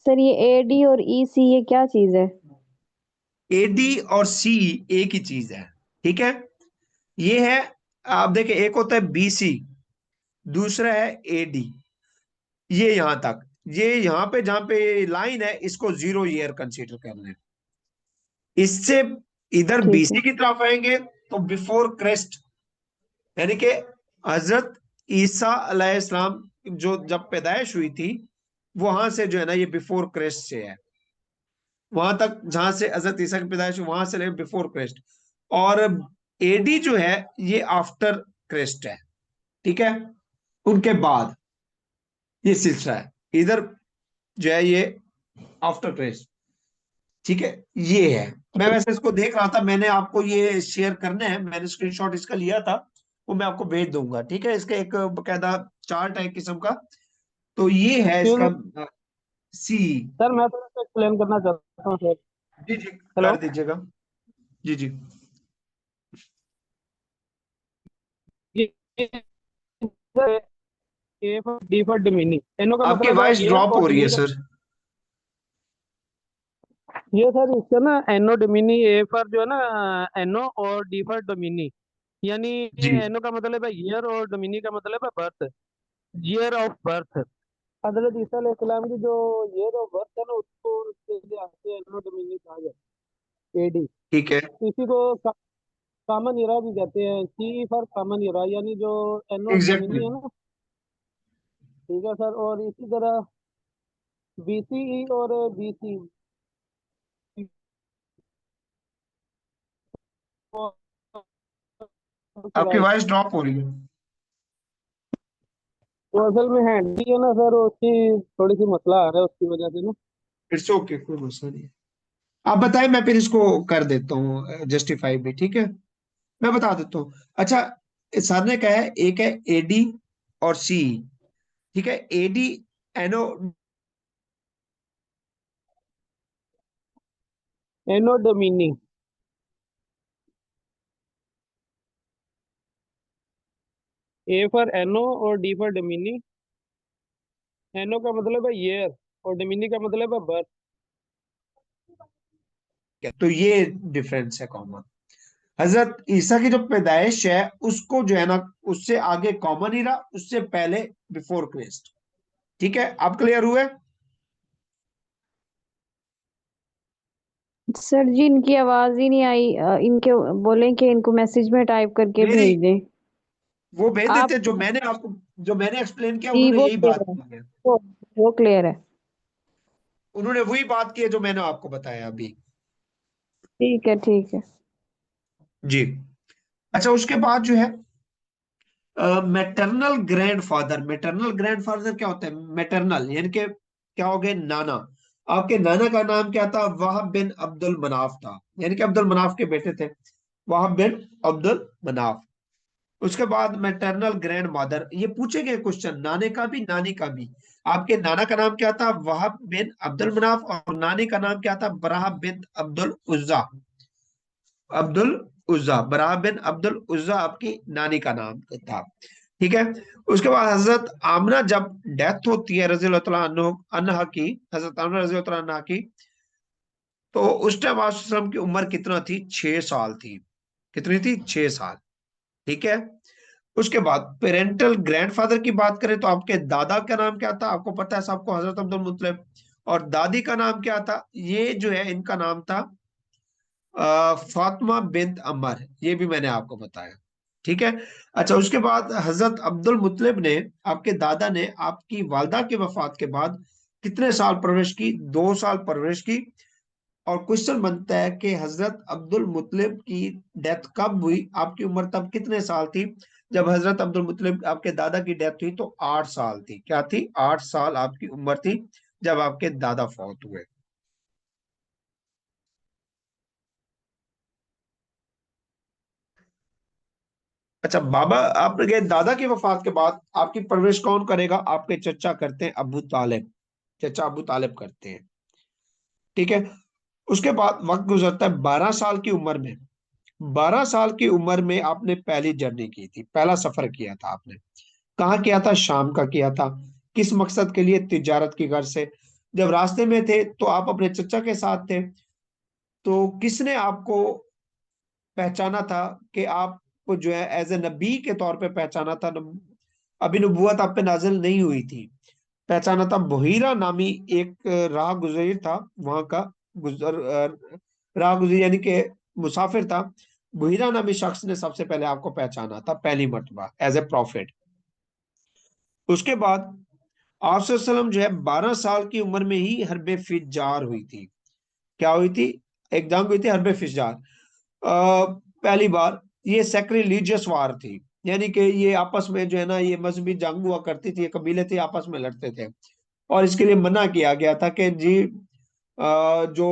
सर ये एडी और ईसी ये क्या चीज है? एडी और सी एक ही चीज है, ठीक है। ये है, आप देखें, एक होता है बीसी, दूसरा है एडी। ये यहां तक, ये यहां पे जहां पे लाइन है इसको 0 ईयर कंसीडर कर लें। इससे इधर ठीक है। बीसी की तरफ आएंगे तो बिफोर क्राइस्ट, यानी कि हजरत ईसा अलैहिस्सलाम जो जब पैदाइश हुई थी वहां से जो है ना, ये बिफोर क्राइस्ट से है। वहां तक जहां से हजरत ईसा की पैदाइश हुई वहां से लेकर बिफोर क्राइस्ट। और एडी जो है ये आफ्टर क्राइस्ट है, ठीक है। उनके बाद ये सिलसिला है, इधर जो है ये आफ्टर क्राइस्ट, ठीक है। ये है। मैं वैसे इसको देख रहा था, मैंने आपको ये शेयर करने हैं, मैंने स्क्रीनशॉट इसका लिया था, वो मैं आपको भेज दूंगा, ठीक है। इसका एक बकायदा चार्ट है किस्म का। तो ये है एक्सक्यूज इसका मी सी। सर, मैं थोड़ा सा एक्सप्लेन करना चाहता हूँ सर। जी जी, हेलो। कर दीजिएगा। जी जी। ये ए फॉर डी फॉर डिमिनी, एनो का आपकी मतलब है वॉइस ईयर ड्रॉप और हो रही है डिमिनी का। सर। ये सर इसका ना एनो डिमिनी, ए फॉर जो है ना एनो और डी फॉर डोमिनी, यानी जी एनो का मतलब है ईयर और डोमिनी का मतलब है बर्थ, ईयर ऑफ बर्थ। हजरत ईसा अलैहिस्सलाम की जो ईयर ऑफ बर्थ है ना उसको उसके लिए आते एनो डोमिनी कहा जाता है, एडी। ठीक है। इसी को कॉमन इरा भी कहते हैं, सी फॉर कॉमन इरा, यानी जो एनो एग्जैक्टली। डोमिनी है ना। ठीक है सर, और इसी तरह बीसीई और बीसी आपकी क्राइस्ट। वॉइस ड्रॉप हो रही है। वो असल में हैंडी है ना सर, उसकी थोड़ी सी मसला आ रहा है उसकी वजह से ना। इट्स ओके, कोई मसला नहीं है। आप बताएं, मैं फिर इसको कर देता हूँ जस्टिफाई भी, ठीक है। मैं बता देता हूँ। अच्छा, सर ने कहा है एक है एडी और सी, ठीक है। AD Anno, Anno Domini, A for Anno और डी फॉर डोमिनी। एनो का मतलब है ईयर और डोमिनी का मतलब है बर्थ। तो ये डिफरेंस है कॉमन। हजरत ईसा की जो पैदाइश है उसको जो है ना, उससे आगे कॉमन ही रहा, उससे पहले बिफोर क्राइस्ट, ठीक है। आप क्लियर हुए? सर जी इनकी आवाज ही नहीं आई। इनके बोलें कि इनको मैसेज में टाइप करके मेरी, भेज दें। वो भेज आप देते, जो मैंने आपको, जो मैंने एक्सप्लेन किया जी उन्होंने वो यही बात क्लियर है। की है। वो वो क्लियर है। उन्होंने वही बात की है जो मैंने आपको बताया अभी। ठीक है ठीक है। जी। अच्छा उसके बाद जो है मैटरनल ग्रैंडफादर। मैटरनल ग्रैंडफादर क्या होता है? मैटरनल यानी कि क्या हो गए? नाना। आपके नाना का नाम क्या था? वहाब बिन अब्दुल मनाफ था, यानी कि अब्दुल मनाफ के बेटे थे, वहाब बिन अब्दुल मनाफ। उसके बाद मैटरनल ग्रैंड मदर, ये पूछे गए क्वेश्चन नाने का भी नानी का भी। आपके नाना का नाम क्या था? वहाब बिन अब्दुल मनाफ। और नानी का नाम क्या था? बराह बिन अब्दुल उज्जा। अब्दुल उज्जा, बराह बिन अब्दुल उज्जा आपकी नानी का नाम था, ठीक है। उसके बाद हजरत आमना जब डेथ होती है रजी अल्लाह अन्हा की, हजरत आमना रजी अल्लाह अन्हा की, तो उस टाइम आसम की उम्र कितना थी? 6 साल थी। कितनी थी? 6 साल, ठीक है। उसके बाद पेरेंटल ग्रैंडफादर की बात करें तो आपके दादा का नाम क्या था? आपको पता है सबको, हजरत अब्दुल मुत्तलिब। और दादी का नाम क्या था? ये जो है इनका नाम था फातिमा बिन्त अमर, ये भी मैंने आपको बताया। ठीक है। अच्छा, उसके बाद हजरत अब्दुल मुत्तलिब ने, आपके दादा ने, आपकी वालदा की वफात के बाद कितने साल परवरिश की? 2 साल परवरिश की। और क्वेश्चन बनता है कि हजरत अब्दुल मुत्तलिब की डेथ कब हुई? आपकी उम्र तब कितने साल थी जब हजरत अब्दुल मुत्तलिब आपके दादा की डेथ हुई? तो 8 साल थी। क्या थी? 8 साल आपकी उम्र थी जब आपके दादा फौत हुए। अच्छा, बाबा आपके दादा की वफात के बाद आपकी परवरिश कौन करेगा? आपके चचा करते हैं, अबू तालिब। चचा अबू तालिब करते हैं। ठीक है। उसके बाद वक्त गुजरता है, 12 साल की उम्र में, 12 साल की उम्र में आपने पहली जर्नी की थी, पहला सफर किया था आपने। कहाँ किया था? शाम का किया था। किस मकसद के लिए? तिजारत की गर्ज से। जब रास्ते में थे तो आप अपने चचा के साथ थे, तो किसने आपको पहचाना था कि आपको जो है एज ए नबी के तौर पे पहचाना था? अभी नबूवत आप पे नाजिल नहीं हुई थी। पहचाना था, बुहीरा नामी एक राह गुजर था वहां का, गुजर राह गुजर यानी कि मुसाफिर था। बुहीरा नामी शख्स ने सबसे पहले आपको पहचाना था, पहली मर्तबा एज ए प्रॉफिट। उसके बाद आप सल्लम जो है 12 साल की उम्र में ही हरबे फिजार हुई थी। क्या हुई थी? एक जंग हुई थी, हरबे फिजार। पहली बार। ये सेक्रिलीजियस वार थी, यानी कि ये आपस में जो है ना, ये मजहबी जंग हुआ करती थी, ये कबीले थे आपस में लड़ते थे। और इसके लिए मना किया गया था कि जी जो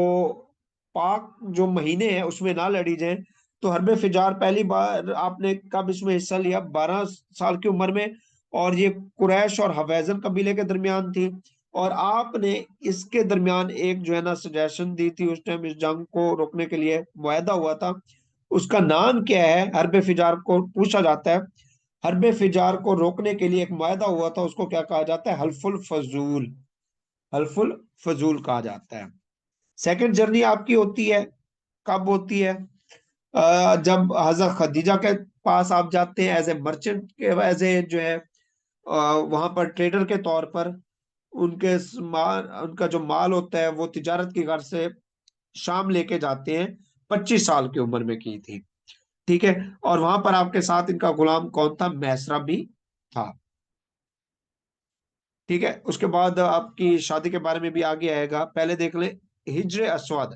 पाक जो महीने हैं उसमें ना लड़ी जाए। तो हरबे फिजार पहली बार आपने कब इसमें हिस्सा लिया? 12 साल की उम्र में। और ये कुरैश और हवैजन कबीले के दरमियान थी। और आपने इसके दरमियान एक जो है ना सजेशन दी थी उस टाइम, इस जंग को रोकने के लिए मुआहदा हुआ था। उसका नाम क्या है? हरबे फिजार को पूछा जाता है, हरबे फिजार को रोकने के लिए एक मुआहदा हुआ था, उसको क्या कहा जाता है? हल्फुल फजूल। हल्फुल फजूल कहा जाता है। सेकंड जर्नी आपकी होती है, कब होती है? जब हजरत खदीजा के पास आप जाते हैं एज ए मर्चेंट के, एज ए जो है वहां पर ट्रेडर के तौर पर। उनका जो माल होता है वो तिजारत की गर्ज से शाम लेके जाते हैं। 25 साल की उम्र में की थी। ठीक है। और वहां पर आपके साथ इनका गुलाम कौन था? मैसरा भी था। ठीक है। उसके बाद आपकी शादी के बारे में भी आगे आएगा, पहले देख लें हिज्र Aswad.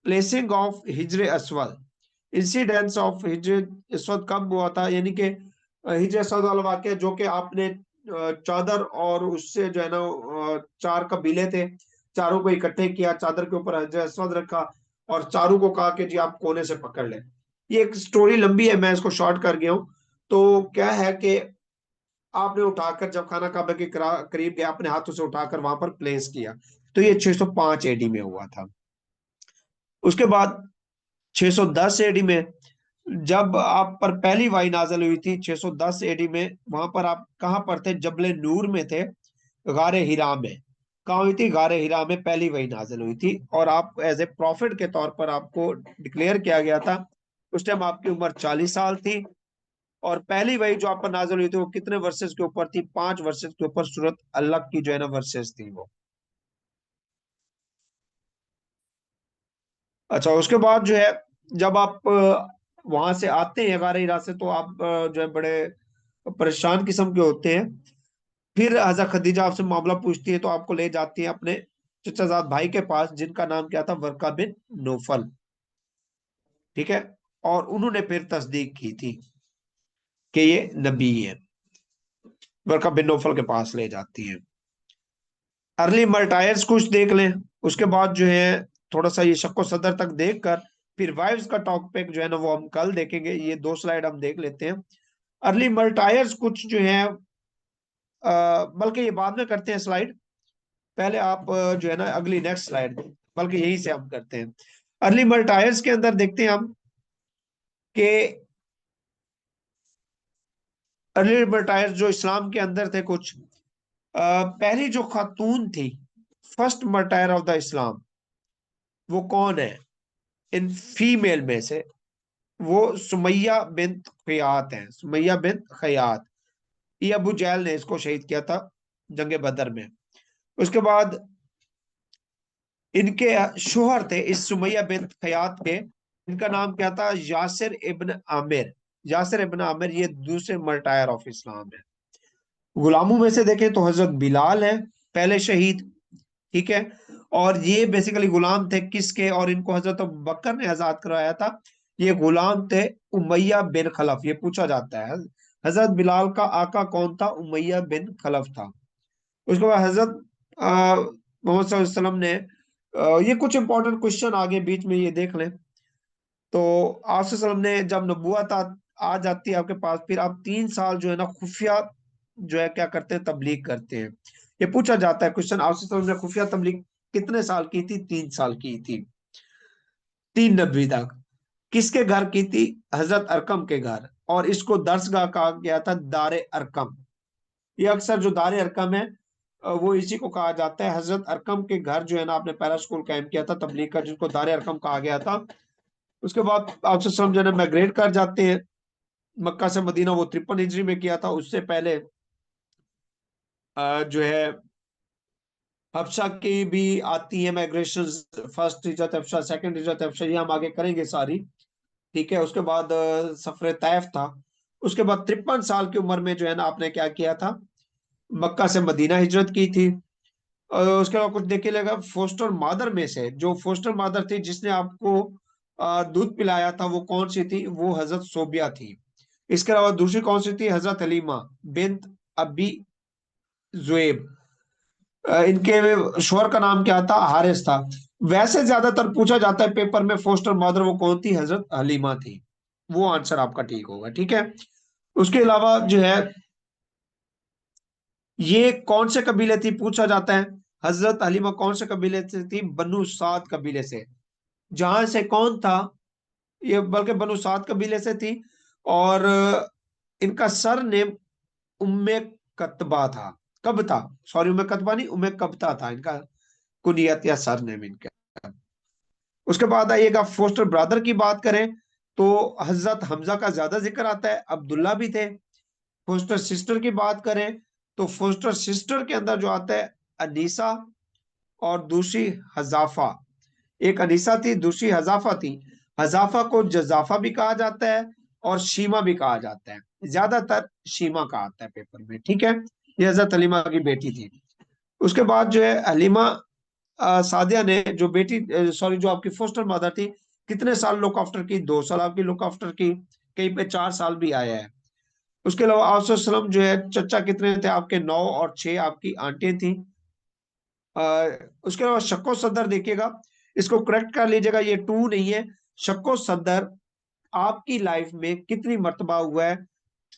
Placing of हिज्र Aswad, incidence of हिज्र Aswad कब हुआ था? यानी कि हिज्र अस्वद वाला वाकया जो कि आपने चादर और उससे जो है ना 4 कबीले थे, चारों को इकट्ठे किया, चादर के ऊपर हिज्र अस्वद रखा और चारों को कहा कि जी आप कोने से पकड़ लें। ये एक स्टोरी लंबी है, मैं इसको शॉर्ट कर गया हूं। तो क्या है कि आपने उठाकर जब खाना काबा के करीब गया, अपने हाथों से उठाकर वहां पर प्लेस किया। तो ये 605 एडी में हुआ था। उसके बाद 610 एडी में जब आप पर पहली वाही नाजल हुई थी, 610 एडी में, वहां पर आप कहां पर थे? जबले नूर में थे, गारे हिरा में। कहाँ हुई थी? गारे हिरा में पहली वही नाजिल हुई थी। और आप एज ए प्रॉफिट के तौर पर आपको डिक्लेयर किया गया था। उस टाइम आपकी उम्र 40 साल थी। और पहली वही जो आप पर नाजिल हुई थी वो कितने वर्सेस के ऊपर थी? 5 वर्सेस के ऊपर सूरत अल्लाह की जो है ना वर्सेस थी वो। अच्छा, उसके बाद जो है जब आप वहां से आते हैं गारे हिरा से, तो आप जो है बड़े परेशान किस्म के होते हैं। फिर हजरत खदीजा आपसे मामला पूछती है, तो आपको ले जाती है अपने चचाजाद भाई के पास, जिनका नाम क्या था? वर्का बिन नौफल। ठीक है। और उन्होंने फिर तस्दीक की थी कि ये नबी है। वर्का बिन नौफल के पास ले जाती है। अर्ली मर्टायर्स कुछ देख लें। उसके बाद जो है थोड़ा सा ये शक्को सदर तक देख कर फिर वाइव्स का टॉपिक जो है ना वो हम कल देखेंगे। ये 2 स्लाइड हम देख लेते हैं। अर्ली मर्टायर्स कुछ जो है, बल्कि ये बाद में करते हैं स्लाइड, पहले आप जो है ना अगली नेक्स्ट स्लाइड, बल्कि यही से हम करते हैं। अर्ली मर्टायर्स के अंदर देखते हैं हम कि अर्ली मर्टायर्स जो इस्लाम के अंदर थे कुछ, पहली जो खातून थी, फर्स्ट मर्टायर ऑफ द इस्लाम, वो कौन है इन फीमेल में से? वो सुमैया बिन्त खयात हैं। सुमैया बिन्त खयात, ये अबू जहल ने इसको शहीद किया था जंग बदर में। उसके बाद इनके शोहर थे इस सुमैया बिन खयात के, इनका नाम क्या था? यासिर इब्न आमिर। यासिर इब्न आमिर ये दूसरे मर्टायर ऑफ इस्लाम है। गुलामों में से देखें तो हजरत बिलाल है पहले शहीद, ठीक है। और ये बेसिकली गुलाम थे किसके? और इनको हजरत अबू बकर ने आजाद करवाया था। ये गुलाम थे उमैया बिन खलफ। ये पूछा जाता है हजरत बिलाल का आका कौन था? उमैया बिन खलफ था। उसके बाद हजरत मोहम्मद सल्लल्लाहु अलैहि वसल्लम ने ये कुछ इंपॉर्टेंट क्वेश्चन आगे बीच में ये देख लें। तो आप सल्लल्लाहु अलैहि वसल्लम ने जब नबूवत आ जाती है आपके पास, फिर आप 3 साल जो है ना खुफिया जो है क्या करते हैं? तबलीग करते हैं। ये पूछा जाता है क्वेश्चन, आप सल्लल्लाहु अलैहि वसल्लम ने खुफिया तबलीग कितने साल की थी? 3 साल की थी, 3 नबी तक। किसके घर की थी? हजरत अरकम के घर। और इसको दर्सगाह कहा गया था, दारे अरकम। ये अक्सर जो दारे अरकम है वो इसी को कहा जाता है। हजरत अरकम के घर जो है ना आपने पहला स्कूल कायम किया था तबलीग का, जिसको दारे अरकम कहा गया था। उसके बाद आप सब जो है माइग्रेट कर जाते हैं मक्का से मदीना, वो 53 हिजरी में किया था। उससे पहले जो है हफ्शा की भी आती है माइग्रेशन, फर्स्ट हिजरत हफ्शा, सेकंड हिजरत हफ्शा, ये हम आगे करेंगे सारी, ठीक है। उसके बाद सफर तैफ था। उसके बाद 53 साल की उम्र में जो है ना आपने क्या किया था? मक्का से मदीना हिजरत की थी। उसके बाद कुछ देखिए लगा फोस्टर मादर में से, जो फोस्टर मादर थी जिसने आपको दूध पिलाया था, वो कौन सी थी? वो हजरत सोबिया थी। इसके अलावा दूसरी कौन सी थी? हजरत हलीमा बिन्त अबी जुएब। इनके शोहर का नाम क्या था? हारिस था। वैसे ज्यादातर पूछा जाता है पेपर में फोस्टर मदर वो कौन थी? हजरत हलीमा थी। वो आंसर आपका ठीक होगा, ठीक है। उसके अलावा जो है ये कौन से कबीले थी पूछा जाता है। हजरत हलीमा कौन से कबीले से थी? बनु साद कबीले से। जहां से कौन था ये? बल्कि बनु साद कबीले से थी। और इनका सर नेम उम्मे कतबा था। कब था? सॉरी, उम्मे कतबा नहीं, उम्मे कबता था इनका कुनियत या सर नेम इनका। उसके बाद आइएगा फोस्टर ब्रदर की बात करें तो हजरत हमजा का ज्यादा जिक्र आता है, अब्दुल्ला भी थे। फोस्टर सिस्टर की बात करें तो फोस्टर सिस्टर के अंदर जो आता है अनीसा और दूसरी हजाफा। एक अनीसा थी, दूसरी हजाफा थी। हजाफा को जजाफा भी कहा जाता है और शीमा भी कहा जाता है, ज्यादातर शीमा का आता है पेपर में, ठीक है। ये हजरत हलीमा की बेटी थी। उसके बाद जो है हलीमा सादिया ने जो बेटी सॉरी जो आपकी फोस्टर मदर थी, कितने साल लुक आफ्टर की? 2 साल आपकी लुक आफ्टर की, कहीं पे 4 साल भी आया है। उसके अलावा आप सल्लम जो है चचा कितने थे आपके? 9 और 6 आपकी आंटियां थी। उसके अलावा शक्को सदर देखिएगा, इसको करेक्ट कर लीजिएगा, ये 2 नहीं है। शक्को सदर आपकी लाइफ में कितनी मर्तबा हुआ है?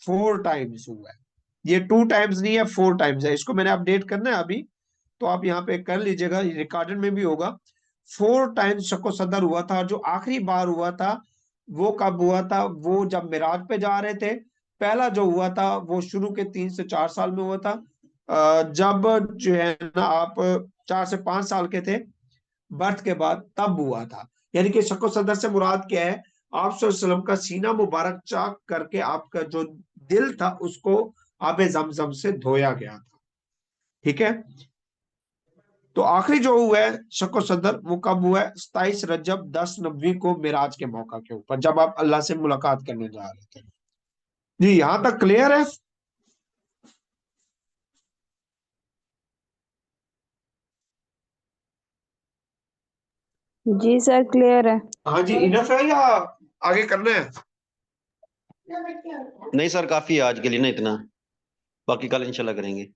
4 टाइम्स हुआ है। ये 2 टाइम्स नहीं है, 4 टाइम्स है। इसको मैंने अपडेट करना है अभी, तो आप यहाँ पे कर लीजिएगा, रिकॉर्डेड में भी होगा। 4 टाइम्स शक्को सदर हुआ था। जो आखिरी बार हुआ था वो कब हुआ था? वो जब मिराज पे जा रहे थे। पहला जो हुआ था वो शुरू के 3 से 4 साल में हुआ था, जब जो है ना आप 4 से 5 साल के थे बर्थ के बाद, तब हुआ था। यानी कि शक्को सदर से मुराद क्या है? आप सल्लम का सीना मुबारक चाक करके आपका जो दिल था उसको आबे जमजम से धोया गया था, ठीक है। तो आखिरी जो हुआ है शक्को सदर वो कब हुआ है? 27 रजब 10 नबी को मिराज के मौका के ऊपर, जब आप अल्लाह से मुलाकात करने जा रहे थे। जी, यहां तक क्लियर है? जी सर, क्लियर है। हाँ जी, इनफ है या आगे करना है? नहीं सर, काफी है आज के लिए ना इतना, बाकी कल इंशाल्लाह करेंगे।